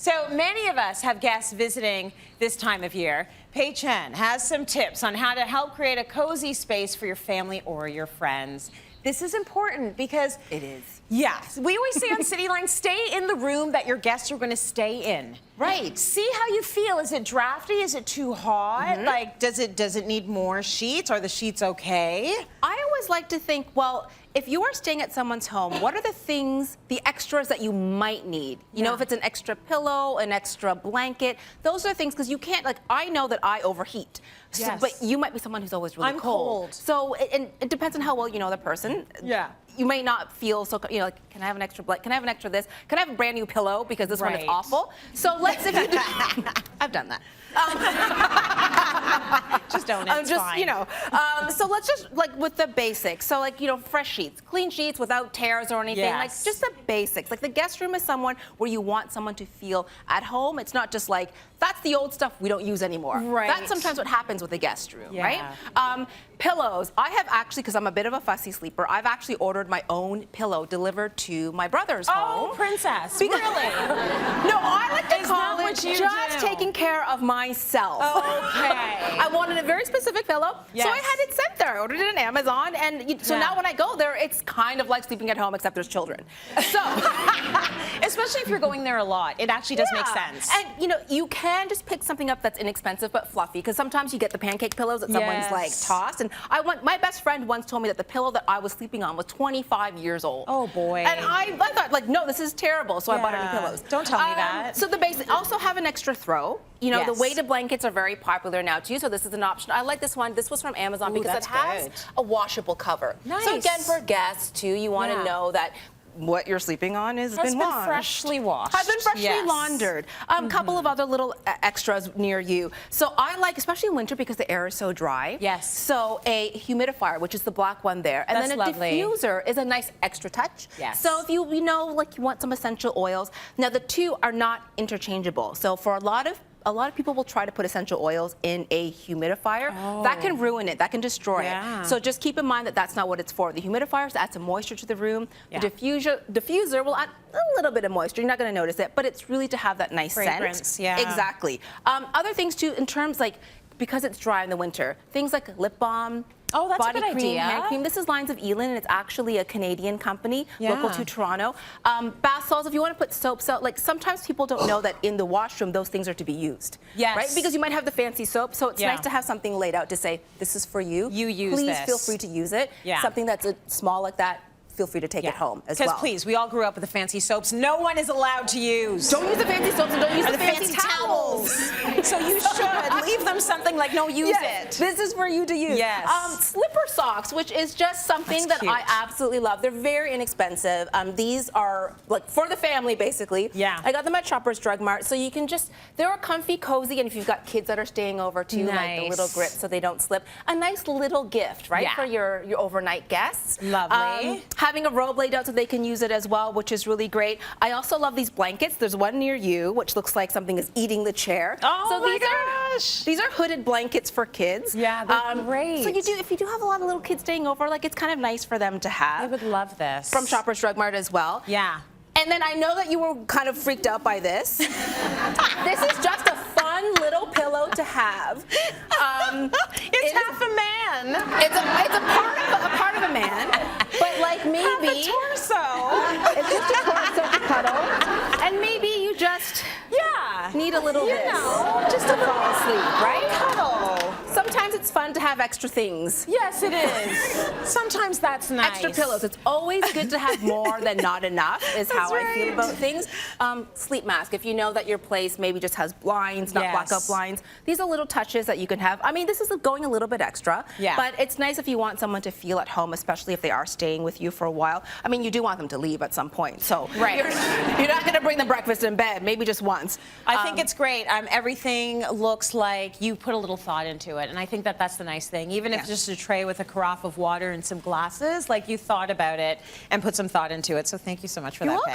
So many of us have guests visiting this time of year. Pay Chen has some tips on how to help create a cozy space for your family or your friends. This is important because it is. Yes, we always say on Cityline, stay in the room that your guests are going to stay in. Right. See how you feel. Is it drafty? Is it too hot? Like, does it need more sheets? Are the sheets okay? I always like to think, well, if you are staying at someone's home, what are the things, the extras that you might need? You know, if it's an extra pillow, an extra blanket, those are things, because you can't, like, I know that I overheat. So, but you might be someone who's always really cold. So it depends on how well you know the person. Yeah. You may not feel so, you know, like, can I have an extra blanket? Can I have an extra this? Can I have a brand new pillow because this one is awful? So let's, if you do, I've done that. Just don't, it's fine. You know, so let's just, like, with the basics. So, like, you know, fresh sheets, clean sheets without tears or anything. Like, just the basics. Like, the guest room is someone where you want someone to feel at home. It's not just like, that's the old stuff we don't use anymore. Right. That's sometimes what happens with the guest room, right? Pillows. I have actually, because I'm a bit of a fussy sleeper, I've actually ordered my own pillow delivered to my brother's home. Oh, princess. Really? No, I like to call it just taking care of myself. Okay. I wanted a very specific pillow, so I had it sent there. I ordered it on Amazon, and so now when I go there, it's kind of like sleeping at home, except there's children. So, especially if you're going there a lot, it actually does make sense. And you know, you can just pick something up that's inexpensive but fluffy, because sometimes you get the pancake pillows that someone's like tossed. And my best friend once told me that the pillow that I was sleeping on was 25 years old. Oh boy. And I thought, like, no, this is terrible. So I bought new pillows. Don't tell me that. So the basic. Also have an extra throw. You know, the weighted blankets are very popular now too, so this is an option. I like this one. This was from Amazon because it has a washable cover. Nice. So again, for guests too, you want to know that what you're sleeping on has been freshly washed. Has been freshly laundered. A couple of other little extras near you. So I like, especially in winter because the air is so dry. Yes. So a humidifier, which is the black one there, and then a diffuser is a nice extra touch. Yes. So if you know, like, you want some essential oils. Now the two are not interchangeable. So for a lot of people will try to put essential oils in a humidifier. That can ruin it. That can destroy it. So just keep in mind that that's not what it's for. The humidifier is to add some moisture to the room. The diffuser will add a little bit of moisture. You're not going to notice it, but it's really to have that nice fragrance. scent. Exactly. Other things too, in terms, like, because it's dry in the winter, things like lip balm. Oh, that's body a good cream, idea. hand cream. This is Lines of Elin, and it's actually a Canadian company, local to Toronto. Bath salts, if you want to put soaps out, like, sometimes people don't know that in the washroom those things are to be used. Right? Because you might have the fancy soap, so it's nice to have something laid out to say, this is for you. You use this. Please feel free to use it. Something that's small like that, feel free to take it home as well. Because please, we all grew up with the fancy soaps no one is allowed to use. Don't use the fancy soaps, and don't use the fancy towels. So you should leave them something like, no, use it. This is for you to use. Slipper socks, which is just something that I absolutely love. They're very inexpensive. These are, like, for the family, basically. I got them at Shoppers Drug Mart, so you can just, they're comfy, cozy, and if you've got kids that are staying over too, like the little grip so they don't slip, a nice little gift, right, for your overnight guests. Lovely. Having a robe laid out so they can use it as well, which is really great. I also love these blankets. There's one near you, which looks like something is eating the chair. Oh, my gosh. These are hooded blankets for kids. Yeah, they're great. So if you do have a lot of little kids staying over, like, it's kind of nice for them to have. I would love this. From Shoppers Drug Mart as well. And then I know that you were kind of freaked out by this. This is just a fun little pillow to have. It's half a man. It's a part of a man. But, like, maybe half a torso. It's just a torso to cuddle. And maybe you just need a little bit just to fall asleep, right? Cuddle. Sometimes it's fun to have extra things. Yes, it is. Sometimes that's nice. Extra pillows. It's always good to have more than not enough, is how I feel about things. Sleep mask. If you know that your place maybe just has blinds, not blackout blinds, these are little touches that you can have. I mean, this is going a little bit extra, but it's nice if you want someone to feel at home, especially if they are staying with you for a while. I mean, you do want them to leave at some point, so you're not going to bring them breakfast in bed, maybe just once. I think it's great. Everything looks like you put a little thought into it, and I think that that's the nice thing. Even if it's just a tray with a carafe of water and some glasses, like, you thought about it and put some thought into it. So thank you so much for that, Pay.